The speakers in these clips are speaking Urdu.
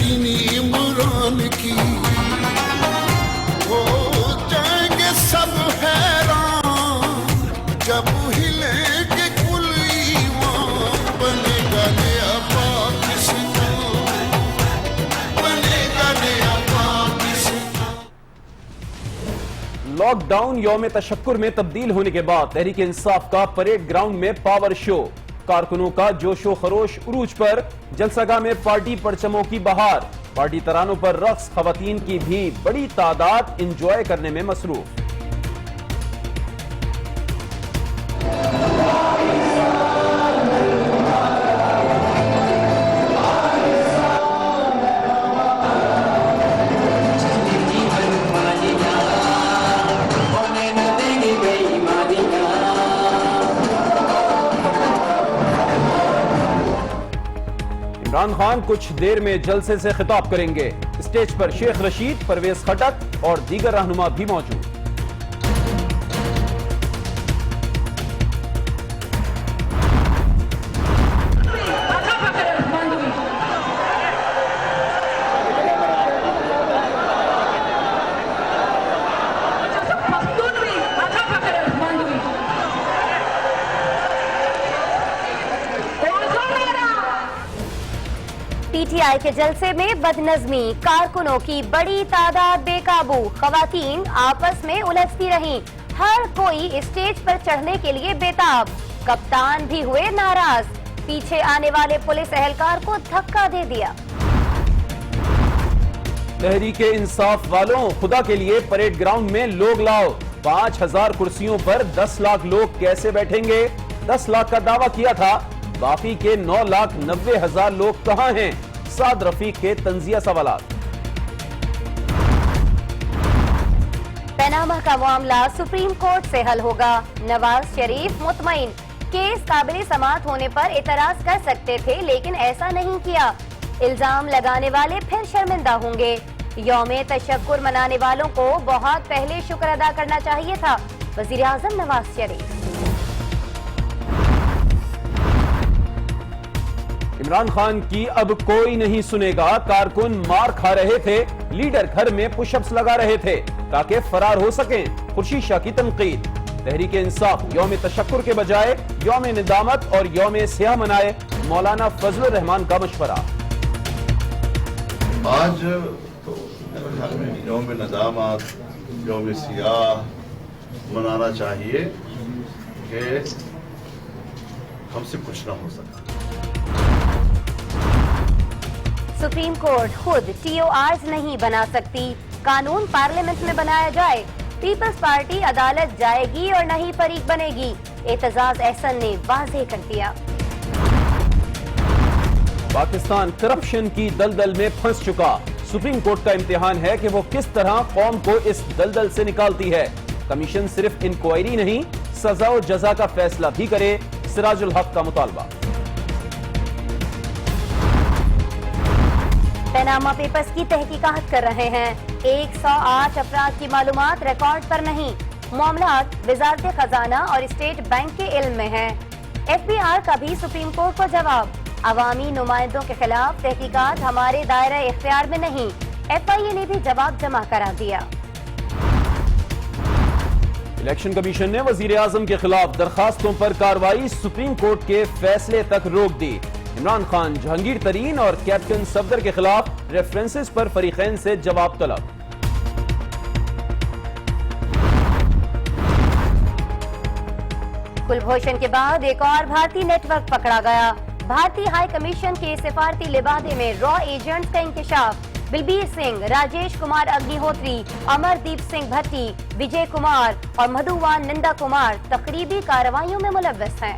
سینی عمران کی ہو جائیں گے سب حیران جب ہلیں گے کل ایوان بنے گا نیا پاکستان بنے گا نیا پاکستان. لاک ڈاؤن یوم تشکر میں تبدیل ہونے کے بعد تحریک انصاف کا پریڈ گراؤنڈ میں پاور شو. کارکنوں کا جوش و خروش عروج پر. جلسہ گاہ میں پارٹی پرچموں کی بہار. پارٹی ترانوں پر رقص. خواتین کی بھی بڑی تعداد انجوائے کرنے میں مصروف. عمران خان کچھ دیر میں جلسے سے خطاب کریں گے. اسٹیج پر شیخ رشید، پرویز خٹک اور دیگر رہنما بھی موجود. پی ٹی آئی کے جلسے میں بدنظمی. کارکنوں کی بڑی تعداد بے قابو. خواتین آپس میں الجھتی رہیں. ہر کوئی اسٹیج پر چڑھنے کے لیے بےتاب. کپتان بھی ہوئے ناراض. پیچھے آنے والے پولیس اہلکار کو دھکا دے دیا. تحریک انصاف والوں، خدا کے لیے پریڈ گراؤنڈ میں لوگ لاؤ. 5000 کرسیوں پر 10 لاکھ لوگ کیسے بیٹھیں گے؟ 10 لاکھ کا دعویٰ کیا تھا. باقی کے 9,90,000 لوگ کہاں ہیں؟ سعد رفیق کے تنزیہ سوالات. پیناما کا معاملہ سپریم کورٹ سے حل ہوگا. نواز شریف مطمئن. کیس قابل سماعت ہونے پر اعتراض کر سکتے تھے لیکن ایسا نہیں کیا. الزام لگانے والے پھر شرمندہ ہوں گے. یوم تشکر منانے والوں کو بہت پہلے شکر ادا کرنا چاہیے تھا. وزیر اعظم نواز شریف. عمران خان کی اب کوئی نہیں سنے گا. کارکن مار کھا رہے تھے. لیڈر گھر میں پش اپس لگا رہے تھے تاکہ فرار ہو سکیں. خورشید شاہ کی تنقید. تحریک انصاف یوم تشکر کے بجائے یوم ندامت اور یوم سیاہ منائے. مولانا فضل الرحمان کا مشورہ. آج تو یوم ندامت، یوم سیاہ منانا چاہیے کہ ہم سے کچھ نہ ہو سکا. سپریم کورٹ خود ٹی او آرز نہیں بنا سکتی. قانون پارلیمنٹ میں بنایا جائے. پیپلز پارٹی عدالت جائے گی اور نہیں فریق بنے گی. اعتزاز احسن نے واضح کر دیا. پاکستان کرپشن کی دلدل میں پھنس چکا. سپریم کورٹ کا امتحان ہے کہ وہ کس طرح قوم کو اس دلدل سے نکالتی ہے. کمیشن صرف انکوائری نہیں، سزا و جزا کا فیصلہ بھی کرے. سراج الحق کا مطالبہ. پیناما پیپرز کی تحقیقات کر رہے ہیں. 108 افراد کی معلومات ریکارڈ پر نہیں. معاملات وزارت خزانہ اور اسٹیٹ بینک کے علم میں ہیں. ایف بی آر کا بھی سپریم کورٹ کو جواب. عوامی نمائندوں کے خلاف تحقیقات ہمارے دائرہ اختیار میں نہیں. ایف آئی اے نے بھی جواب جمع کرا دیا. الیکشن کمیشن نے وزیر اعظم کے خلاف درخواستوں پر کارروائی. سپریم کورٹ کے فیصلے تک روک دی. عمران خان، جہانگیر ترین اور کیپٹن صفدر کے خلاف ریفرنسز پر فریقین سے جواب طلب. کلبھوشن کے بعد ایک اور بھارتی نیٹ ورک پکڑا گیا. بھارتی ہائی کمیشن کے سفارتی لبادے میں را ایجنٹس کا انکشاف. بلبیر سنگھ، راجیش کمار اگنی ہوتری، امر دیپ سنگھ بھٹی، وجے کمار اور مدھووان نندا کمار تقریبی کارروائیوں میں ملوث ہیں.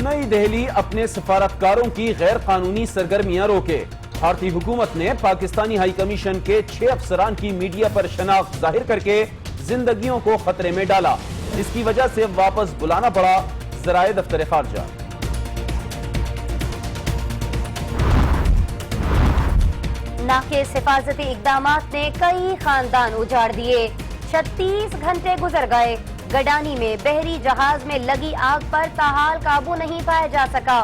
نئی دہلی اپنے سفارتکاروں کی غیر قانونی سرگرمیاں روکے. بھارتی حکومت نے پاکستانی ہائی کمیشن کے 6 افسران کی میڈیا پر شناخت ظاہر کر کے زندگیوں کو خطرے میں ڈالا، جس کی وجہ سے واپس بلانا پڑا. ذرائع دفتر خارجہ. ناقص حفاظتی اقدامات نے کئی خاندان اجاڑ دیے. 36 گھنٹے گزر گئے. گڈانی میں بحری جہاز میں لگی آگ پر تاحال قابو نہیں پایا جا سکا.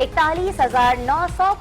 41,900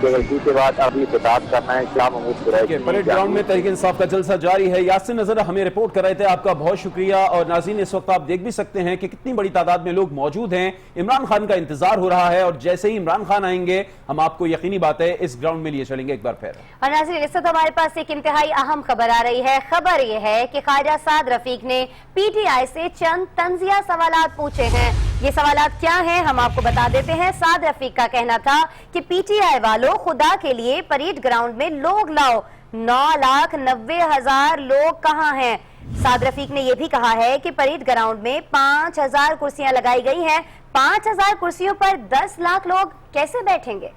کہ رسید کے بعد ابھی خطاب کرنا ہے شاہ محمود قریشی. پریڈ گراؤنڈ میں تحریک انصاف کا جلسہ جاری ہے. یاسر نظر ہمیں رپورٹ کر رہے تھے, آپ کا بہت شکریہ. اور ناظرین اس وقت آپ دیکھ بھی سکتے ہیں کہ کتنی بڑی تعداد میں لوگ موجود ہیں. عمران خان کا انتظار ہو رہا ہے اور جیسے ہی عمران خان آئیں گے ہم آپ کو یقینی بات ہے اس گراؤنڈ میں لیے چلیں گے ایک بار پھر. اور ناظرین اس وقت ہمارے پاس ایک انتہائی اہم خبر آ رہی ہے. خبر یہ ہے کہ خواجہ سعد رفیق نے پی ٹی آئی سے چند طنزیہ سوالات پوچھے ہیں. یہ سوالات کیا ہیں ہم آپ کو بتا دیتے ہیں. سعد رفیق کا کہنا تھا کہ پی ٹی آئی والوں خدا کے لیے پریڈ گراؤنڈ میں لوگ لاؤ, 9,90,000 لوگ کہاں ہیں. سعد رفیق نے یہ بھی کہا ہے کہ پریڈ گراؤنڈ میں 5,000 کرسیاں لگائی گئی ہیں. 5,000 کرسیوں پر 10 لاکھ لوگ کیسے بیٹھیں گے؟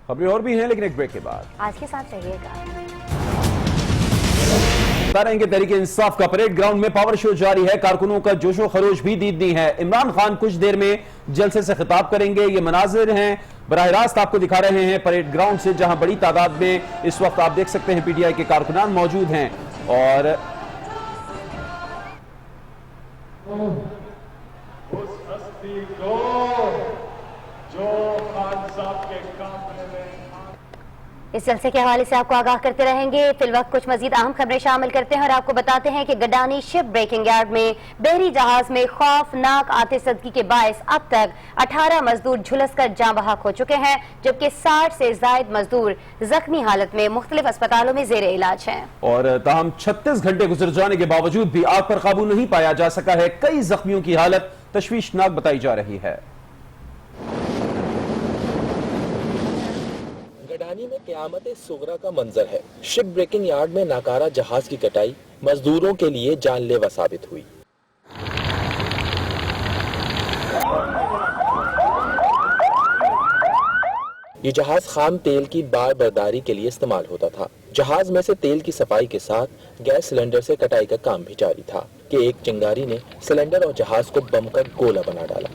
خبریں اور بھی ہیں لیکن ایک بریک کے بعد. آج کے ساتھ رہیے گا. بتا رہے ہیں کہ تحریک انصاف کا پریڈ گراؤنڈ میں پاور شو جاری ہے. کارکنوں کا جوش و خروش بھی دیدنی ہے. عمران خان کچھ دیر میں جلسے سے خطاب کریں گے. یہ مناظر ہیں براہ راست آپ کو دکھا رہے ہیں پریڈ گراؤنڈ سے, جہاں بڑی تعداد میں اس وقت آپ دیکھ سکتے ہیں پی ٹی آئی کے کارکنان موجود ہیں. اور اس ہستی کو جو خان صاحب کے کامرے میں اس جلسے کے حوالے سے آپ کو آگاہ کرتے رہیں گے. فی الوقت کچھ مزید اہم خبریں شامل کرتے ہیں اور آپ کو بتاتے ہیں کہ گڈانی شپ بریکنگ یارڈ میں بحری جہاز میں خوفناک آتش زدگی کے باعث اب تک 18 مزدور جھلس کر جاں بحق ہو چکے ہیں, جبکہ 60 سے زائد مزدور زخمی حالت میں مختلف اسپتالوں میں زیر علاج ہیں. اور تاہم 36 گھنٹے گزر جانے کے باوجود بھی آگ پر قابو نہیں پایا جا سکا ہے. کئی زخمیوں کی حالت تشویشناک بتائی جا رہی ہے. گڈانی میں قیامت صغرا کا منظر ہے. شپ بریکنگ یارڈ میں ناکارہ جہاز کی کٹائی مزدوروں کے لیے جان لیوا ثابت ہوئی. یہ جہاز خام تیل کی بار برداری کے لیے استعمال ہوتا تھا. جہاز میں سے تیل کی صفائی کے ساتھ گیس سلنڈر سے کٹائی کا کام بھی جاری تھا کہ ایک چنگاری نے سلنڈر اور جہاز کو بم کر گولا بنا ڈالا.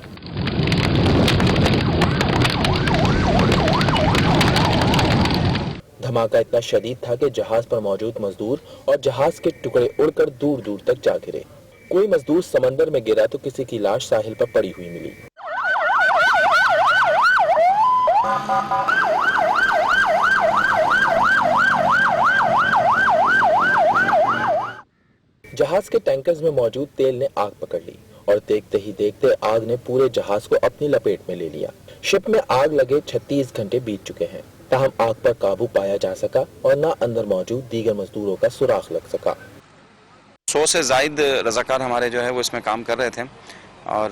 دھماکہ اتنا شدید تھا کہ جہاز پر موجود مزدور اور جہاز کے ٹکڑے اڑ کر دور دور تک جا گرے. کوئی مزدور سمندر میں گرا تو کسی کی لاش ساحل پر پڑی ہوئی ملی. جہاز کے ٹینکرز میں موجود تیل نے آگ پکڑ لی اور دیکھتے ہی دیکھتے آگ نے پورے جہاز کو اپنی لپیٹ میں لے لیا. شپ میں آگ لگے 36 گھنٹے بیت چکے ہیں, تاہم آگ پر قابو پایا جا سکا اور نہ اندر موجود دیگر مزدوروں کا سراغ لگ سکا. 100 سے زائد رضاکار ہمارے جو ہے وہ اس میں کام کر رہے تھے اور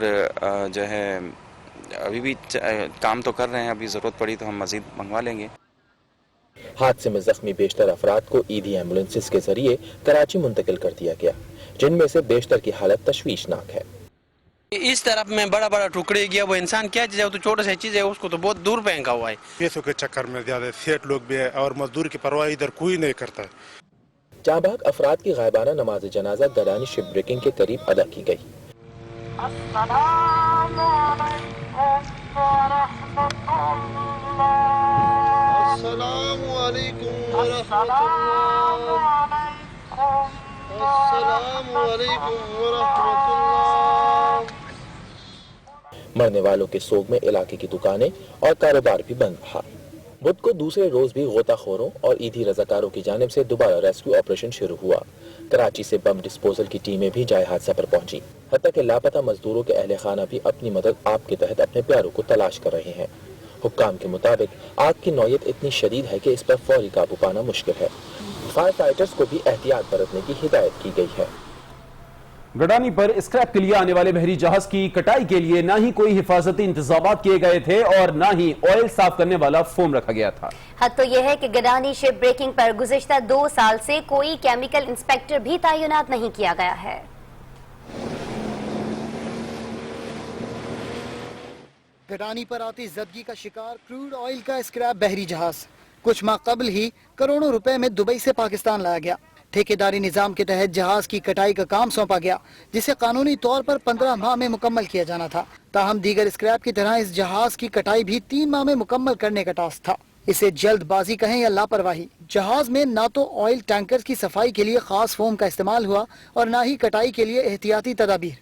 جو ہے ابھی بھی کام تو کر رہے ہیں. ابھی ضرورت پڑی تو ہم مزید منگوا لیں گے. حادثے میں زخمی بیشتر افراد کو ایدھی ایمبولینسز کے ذریعے کراچی منتقل کر دیا گیا, جن میں سے بیشتر کی حالت تشویشناک ہے. اس طرف میں بڑا بڑا ٹکڑے گیا, وہ انسان کیا چیز ہے, وہ تو چھوٹا سا چیز ہے, اس کو تو بہت دور پھینکا ہوا ہے. پیسوں کے چکر میں زیادہ سیٹ لوگ بھی ہے اور مزدور کی پرواہ ادھر کوئی نہیں کرتا ہے. جاں بحق افراد کی غائبانہ نماز جنازہ گڈانی شپ بریکنگ کے قریب ادا کی گئی. السلام علیکم ورحمۃ اللہ. السلام علیکم ورحمۃ اللہ. مرنے والوں کے سوگ میں علاقے کی دکانیں اور کاروبار بھی بند رہا. بدھ کو دوسرے روز بھی غوطہ خوروں اور ایدھی رضاکاروں کی جانب سے دوبارہ ریسکیو آپریشن شروع ہوا. کراچی سے بم ڈسپوزل کی ٹیمیں بھی جائے حادثہ پر پہنچی, حتیٰ کہ لاپتہ مزدوروں کے اہل خانہ بھی اپنی مدد آپ کے تحت اپنے پیاروں کو تلاش کر رہے ہیں. حکام کے مطابق آگ کی نوعیت اتنی شدید ہے کہ اس پر فوری قابو پانا مشکل ہے. فائر فائٹرز کو بھی احتیاط برتنے کی ہدایت کی گئی ہے. گڈانی پر اسکریپ کے لیے آنے والے بحری جہاز کی کٹائی کے لیے نہ ہی کوئی حفاظتی انتظامات کیے گئے تھے اور نہ ہی آئل صاف کرنے والا فوم رکھا گیا تھا. حد تو یہ ہے کہ گڈانی شپ بریکنگ پر گزشتہ 2 سال سے کوئی کیمیکل انسپیکٹر بھی تعینات نہیں کیا گیا ہے. گڈانی پر آتی زدگی کا شکار کروڈ آئل کا اسکریپ بحری جہاز کچھ ماہ قبل ہی کروڑوں روپے میں دبئی سے پاکستان لایا گیا. ٹھیکیداری نظام کے تحت جہاز کی کٹائی کا کام سونپا گیا, جسے قانونی طور پر 15 ماہ میں مکمل کیا جانا تھا. تاہم دیگر اسکریپ کی طرح اس جہاز کی کٹائی بھی 3 ماہ میں مکمل کرنے کا ٹاسک تھا. اسے جلد بازی کہیں یا لاپرواہی. جہاز میں نہ تو آئل ٹینکرز کی صفائی کے لیے خاص فوم کا استعمال ہوا اور نہ ہی کٹائی کے لیے احتیاطی تدابیر.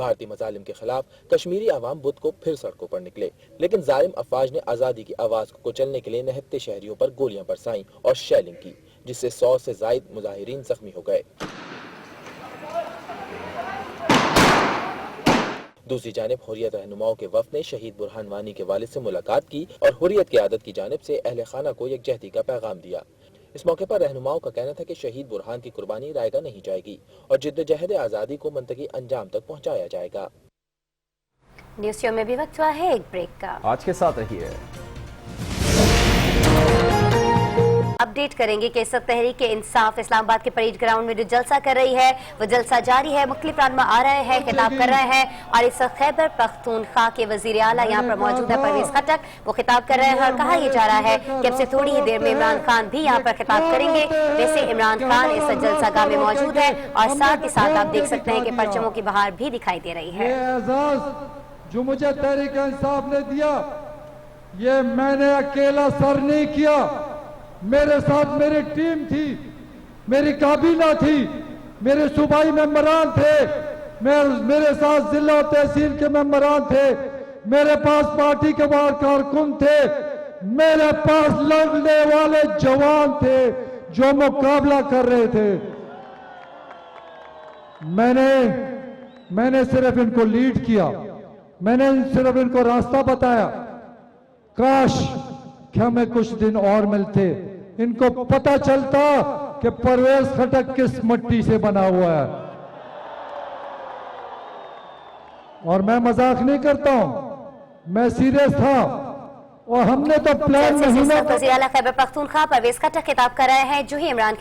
بھارتی مظالم کے خلاف کشمیری عوام بدھ کو پھر سڑکوں پر نکلے، لیکن ظالم افواج نے آزادی کی آواز کو کچلنے کے لیے نہتے شہریوں پر گولیاں برسائیں اور شیلنگ کی، جس سے 100 سے زائد مظاہرین زخمی ہو گئے۔ دوسری جانب حریت رہنماؤں کے وفد نے شہید برہان وانی کے والد سے ملاقات کی اور حریت قیادت کی جانب سے اہل خانہ کو یکجہتی کا پیغام دیا۔ اس موقع پر رہنماؤں کا کہنا تھا کہ شہید برہان کی قربانی رائیگاں نہیں جائے گی اور جدوجہد آزادی کو منطقی انجام تک پہنچایا جائے گا۔ نیوز شو میں بھی وقت ہوا ہے ایک بریک کا، آج کے ساتھ رہیے۔ اپڈیٹ کریں گے کہ اس وقت تحریک انصاف اسلام آباد کے پریڈ گراؤنڈ میں جو جلسہ کر رہی ہے وہ جلسہ جاری ہے، مختلف رہنما آ رہے ہیں، خطاب کر رہے ہیں، اور اس وقت خیبر پختونخوا کے وزیر اعلیٰ یہاں پر موجود ہے پرویز خٹک، وہ خطاب کر رہے ہیں اور کہا یہ جا رہا ہے کہ اب سے تھوڑی ہی دیر میں عمران خان بھی یہاں پر خطاب کریں گے۔ ویسے عمران خان اس جلسہ گاہ میں موجود ہے اور ساتھ ہی ساتھ آپ دیکھ سکتے ہیں کہ پرچموں کی بہار بھی دکھائی دے رہی ہے۔ یہ اعزاز جو مجھے تحریک انصاف نے دیا، یہ میں نے اکیلا سر نہیں کیا، میرے ساتھ میری ٹیم تھی، میری کابینہ تھی، میرے صوبائی ممبران تھے، میرے ساتھ ضلع و تحصیل کے ممبران تھے، میرے پاس پارٹی کے باہر کارکن تھے، میرے پاس لڑنے والے جوان تھے جو مقابلہ کر رہے تھے۔ میں نے صرف ان کو لیڈ کیا، میں نے صرف ان کو راستہ بتایا۔ کاش کہ ہمیں کچھ دن اور ملتے، ان کو پتہ چلتا کہ پرویز خٹک کس مٹی سے بنا ہوا ہے۔ اور میں مذاق نہیں کرتا ہوں، میں سیریس تھا، اور ہم نے تو پلان نہیں نہ۔ وزیر اعلیٰ خیبر پختونخوا پرویز خٹک خطاب کر رہے ہیں، جو ہی عمران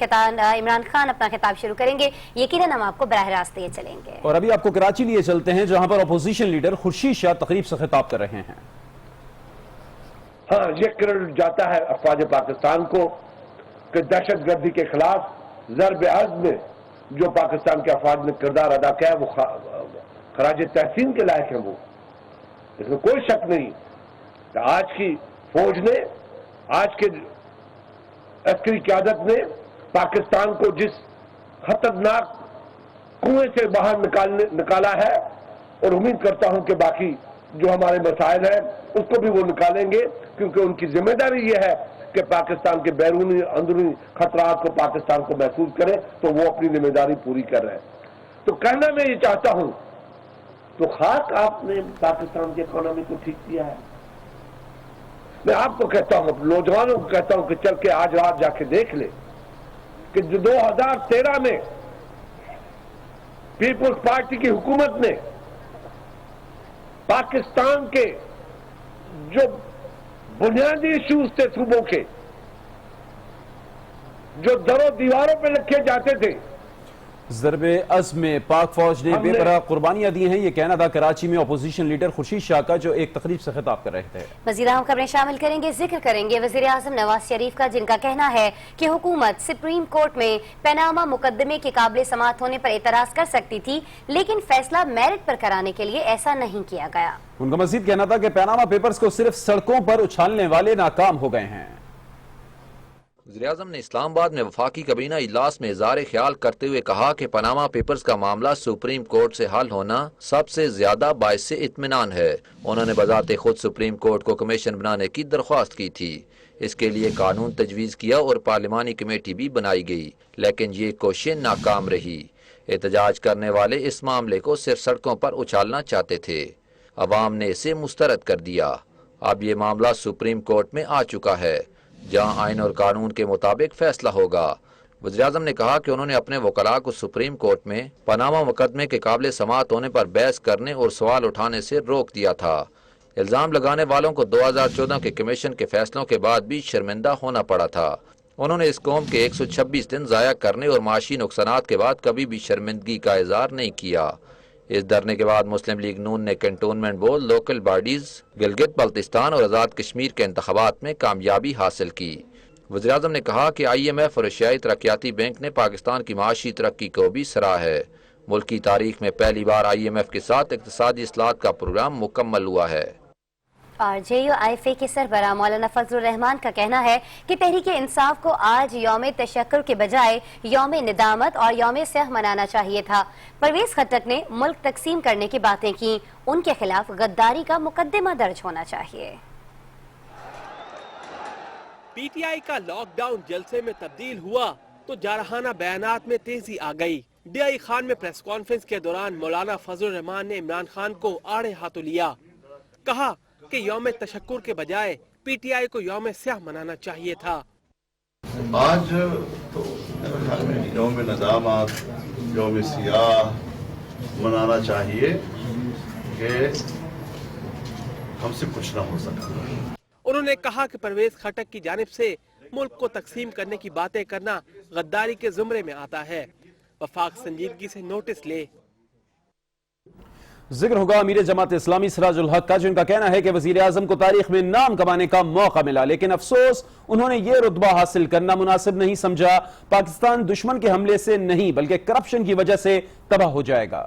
خان اپنا خطاب شروع کریں گے یقیناً ہم آپ کو براہ راست یہ چلیں گے۔ اور ابھی آپ کو کراچی لیے چلتے ہیں جہاں پر اپوزیشن لیڈر خورشید شاہ تقریب سے خطاب کر رہے ہیں۔ ہاں، یہ کریڈٹ جاتا ہے افواج پاکستان کو کہ دہشت گردی کے خلاف ضرب عزم میں جو پاکستان کے افواج نے کردار ادا کیا ہے وہ خراج تحسین کے لائق ہیں۔ وہ اس میں کوئی شک نہیں کہ آج کی فوج نے، آج کے عسکری قیادت نے پاکستان کو جس خطرناک کنویں سے باہر نکالا ہے، اور امید کرتا ہوں کہ باقی جو ہمارے مسائل ہیں اس کو بھی وہ نکالیں گے، کیونکہ ان کی ذمہ داری یہ ہے کہ پاکستان کے بیرونی اندرونی خطرات کو پاکستان کو محفوظ کرے، تو وہ اپنی ذمہ داری پوری کر رہے ہیں۔ تو کہنا میں یہ چاہتا ہوں، تو خاص آپ نے پاکستان کی اکانومی کو ٹھیک کیا ہے۔ میں آپ کو کہتا ہوں، نوجوانوں کو کہتا ہوں کہ چل کے آج رات جا کے دیکھ لے کہ جو 2013 میں پیپلز پارٹی کی حکومت نے پاکستان کے جو بنیادی ایشوز تھے صوبوں کے، جو در و دیواروں پہ لکھے جاتے تھے، ضرب عزم میں پاک فوج نے بے پناہ قربانیاں دی ہیں، یہ کہنا تھا کراچی میں اپوزیشن لیڈر خورشید شاہ کا، جو ایک تقریب سے خطاب کر رہے تھے۔ وزیر اعظم خبریں شامل کریں گے، ذکر کریں گے وزیر اعظم نواز شریف کا، جن کا کہنا ہے کہ حکومت سپریم کورٹ میں پاناما مقدمے کے قابل سماعت ہونے پر اعتراض کر سکتی تھی، لیکن فیصلہ میرٹ پر کرانے کے لیے ایسا نہیں کیا گیا۔ ان کا مزید کہنا تھا کہ پاناما پیپرز کو صرف سڑکوں پر اچھالنے والے ناکام ہو گئے ہیں۔ وزیراعظم نے اسلام آباد میں وفاقی کابینہ اجلاس میں اظہار خیال کرتے ہوئے کہا کہ پاناما پیپرز کا معاملہ سپریم کورٹ سے حل ہونا سب سے زیادہ باعث اطمینان ہے۔ انہوں نے بذات خود سپریم کورٹ کو کمیشن بنانے کی درخواست کی تھی، اس کے لیے قانون تجویز کیا اور پارلیمانی کمیٹی بھی بنائی گئی، لیکن یہ کوششیں ناکام رہی۔ احتجاج کرنے والے اس معاملے کو صرف سڑکوں پر اچھالنا چاہتے تھے، عوام نے اسے مسترد کر دیا۔ اب یہ معاملہ سپریم کورٹ میں آ چکا ہے، جہاں آئین اور قانون کے مطابق فیصلہ ہوگا۔ وزیراعظم نے کہا کہ انہوں نے اپنے وکلاء کو سپریم کورٹ میں پاناما مقدمے کے قابل سماعت ہونے پر بحث کرنے اور سوال اٹھانے سے روک دیا تھا۔ الزام لگانے والوں کو 2014 کے کمیشن کے فیصلوں کے بعد بھی شرمندہ ہونا پڑا تھا۔ انہوں نے اس قوم کے 126 دن ضائع کرنے اور معاشی نقصانات کے بعد کبھی بھی شرمندگی کا اظہار نہیں کیا۔ اس دھرنے کے بعد مسلم لیگ نون نے cantonment board, local bodies, Gilgit Baltistan اور آزاد کشمیر کے انتخابات میں کامیابی حاصل کی۔ وزیراعظم نے کہا کہ آئی ایم ایف اور ایشیائی ترقیاتی بینک نے پاکستان کی معاشی ترقی کو بھی سراہا ہے۔ ملک کی تاریخ میں پہلی بار آئی ایم ایف کے ساتھ اقتصادی اصلاحات کا پروگرام مکمل ہوا ہے۔ اور JUIF کے سربراہ مولانا فضل الرحمان کا کہنا ہے کہ تحریک انصاف کو آج یوم تشکر کے بجائے یوم ندامت اور یوم سیاہ منانا چاہیے تھا۔ پرویز خٹک نے ملک تقسیم کرنے کی باتیں کی، ان کے خلاف غداری کا مقدمہ درج ہونا چاہیے۔ PTI کا لاک ڈاؤن جلسے میں تبدیل ہوا تو جارحانہ بیانات میں تیزی آ گئی۔ DI خان میں پریس کانفرنس کے دوران مولانا فضل الرحمان نے عمران خان کو آڑے ہاتھوں لیا، کہا کہ یوم تشکر کے بجائے PTI کو یوم سیاہ منانا چاہیے تھا۔ آج تو میرے خیال میں یوم ندامت، یوم سیاہ منانا چاہیے کہ ہم سے کچھ نہ ہو سکا۔ انہوں نے کہا کہ پرویز خٹک کی جانب سے ملک کو تقسیم کرنے کی باتیں کرنا غداری کے زمرے میں آتا ہے، وفاق سنجیدگی سے نوٹس لے۔ ذکر ہوگا امیر جماعت اسلامی سراج الحق کا، جن کا کہنا ہے کہ وزیر اعظم کو تاریخ میں نام کمانے کا موقع ملا، لیکن افسوس انہوں نے یہ رتبہ حاصل کرنا مناسب نہیں سمجھا۔ پاکستان دشمن کے حملے سے نہیں بلکہ کرپشن کی وجہ سے تباہ ہو جائے گا۔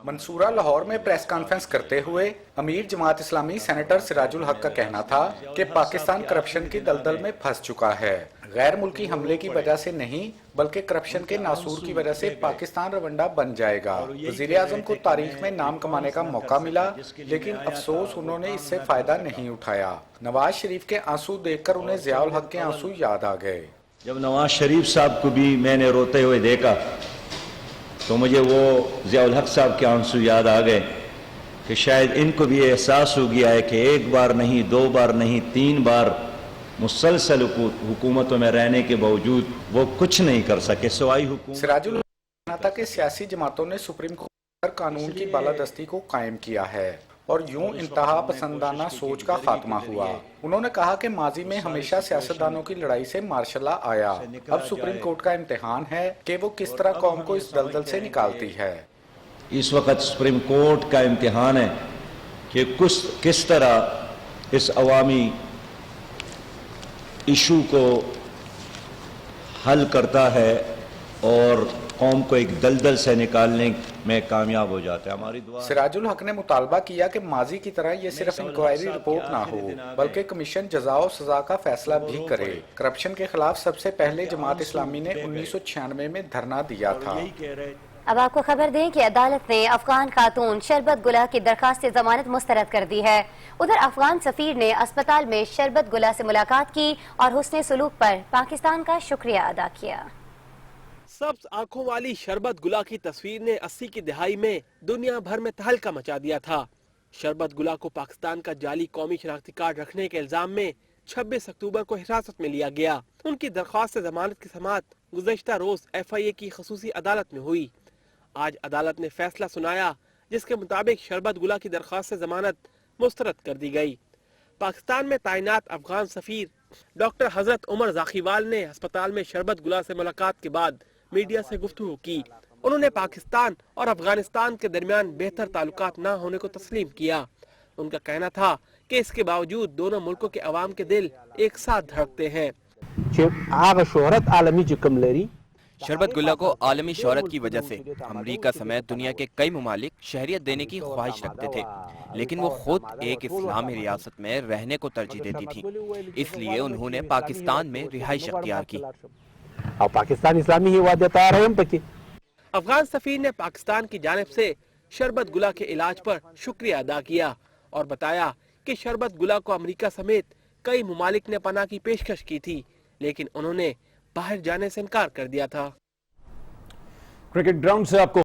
منصورہ لاہور میں پریس کانفرنس کرتے ہوئے امیر جماعت اسلامی سینیٹر سراج الحق کا کہنا تھا کہ پاکستان کرپشن کی دلدل میں پھنس چکا ہے۔ غیر ملکی حملے کی وجہ سے نہیں بلکہ کرپشن کے ناسور کی وجہ سے پاکستان رونڈا بن جائے گا۔ وزیر اعظم کو تاریخ میں نام کمانے کا موقع ملا، لیکن افسوس انہوں نے اس سے فائدہ نہیں اٹھایا۔ نواز شریف کے آنسو دیکھ کر انہیں ضیاء الحق کے آنسو یاد آ گئے۔ جب نواز شریف صاحب کو بھی میں نے روتے ہوئے دیکھا تو مجھے وہ ضیاء الحق صاحب کے آنسو یاد آ گئے کہ شاید ان کو بھی احساس ہو گیا ہے کہ ایک بار نہیں، دو بار نہیں، 3 بار مسلسل حکومتوں میں رہنے کے باوجود وہ کچھ نہیں کر سکے سوائے حکومت۔ سراج الحق کا کہنا تھا کہ سیاسی جماعتوں نے سپریم کورٹ پر قانون کی بالادستی کو قائم کیا ہے اور یوں انتہا پسندانہ سوچ کا خاتمہ ہوا۔ انہوں نے کہا کہ ماضی میں ہمیشہ سیاستدانوں کی لڑائی سے مارشل لا آیا، اب سپریم کورٹ کا امتحان ہے کہ وہ کس طرح قوم کو اس دلدل سے نکالتی ہے۔ اس وقت سپریم کورٹ کا امتحان ہے کہ کس طرح اس عوامی ایشو کو حل کرتا ہے اور قوم کو ایک دلدل سے نکالنے میں کامیاب ہو جاتا ہے۔ ہماری دعا۔ سراج الحق نے مطالبہ کیا کہ ماضی کی طرح یہ صرف انکوائری رپورٹ نہ ہو بلکہ کمیشن جزا و سزا کا فیصلہ بھی کرے۔ کرپشن کے خلاف سب سے پہلے جماعت اسلامی نے 1996 میں دھرنا دیا تھا۔ اب آپ کو خبر دیں کہ عدالت نے افغان خاتون شربت گلہ کی درخواست ضمانت مسترد کر دی ہے۔ ادھر افغان سفیر نے اسپتال میں شربت گلہ سے ملاقات کی اور حسن سلوک پر پاکستان کا شکریہ ادا کیا۔ سبز آنکھوں والی شربت گلہ کی تصویر نے 80 کی دہائی میں دنیا بھر میں تہلکہ مچا دیا تھا۔ شربت گلہ کو پاکستان کا جعلی قومی شناختی کارڈ رکھنے کے الزام میں 26 اکتوبر کو حراست میں لیا گیا۔ ان کی درخواست ضمانت کی سماعت گزشتہ روز FIA کی خصوصی عدالت میں ہوئی۔ آج عدالت نے فیصلہ سنایا جس کے مطابق شربت گلہ کی درخواست ضمانت مسترد کر دی گئی۔ پاکستان میں تعینات افغان سفیر ڈاکٹر حضرت عمر زاخیوال نے ہسپتال میں شربت گلہ سے ملاقات کے بعد میڈیا سے گفتگو کی۔ انہوں نے پاکستان اور افغانستان کے درمیان بہتر تعلقات نہ ہونے کو تسلیم کیا۔ ان کا کہنا تھا کہ اس کے باوجود دونوں ملکوں کے عوام کے دل ایک ساتھ دھڑکتے ہیں۔ شہرت عالمی جکم لری شربت گلہ کو عالمی شہرت کی وجہ سے امریکہ سمیت دنیا کے کئی ممالک شہریت دینے کی خواہش رکھتے تھے، لیکن وہ خود ایک اسلامی ریاست میں رہنے کو ترجیح دیتی تھی، اس لیے انہوں نے پاکستان میں رہائش اختیار کی۔ پاکستان اسلامی ہی وعدہ رہے ہم پکی۔ افغان سفیر نے پاکستان کی جانب سے شربت گلہ کے علاج پر شکریہ ادا کیا اور بتایا کہ شربت گلہ کو امریکہ سمیت کئی ممالک نے پناہ کی پیشکش کی تھی، لیکن انہوں نے باہر جانے سے انکار کر دیا تھا۔ کرکٹ گراؤنڈ سے آپ کو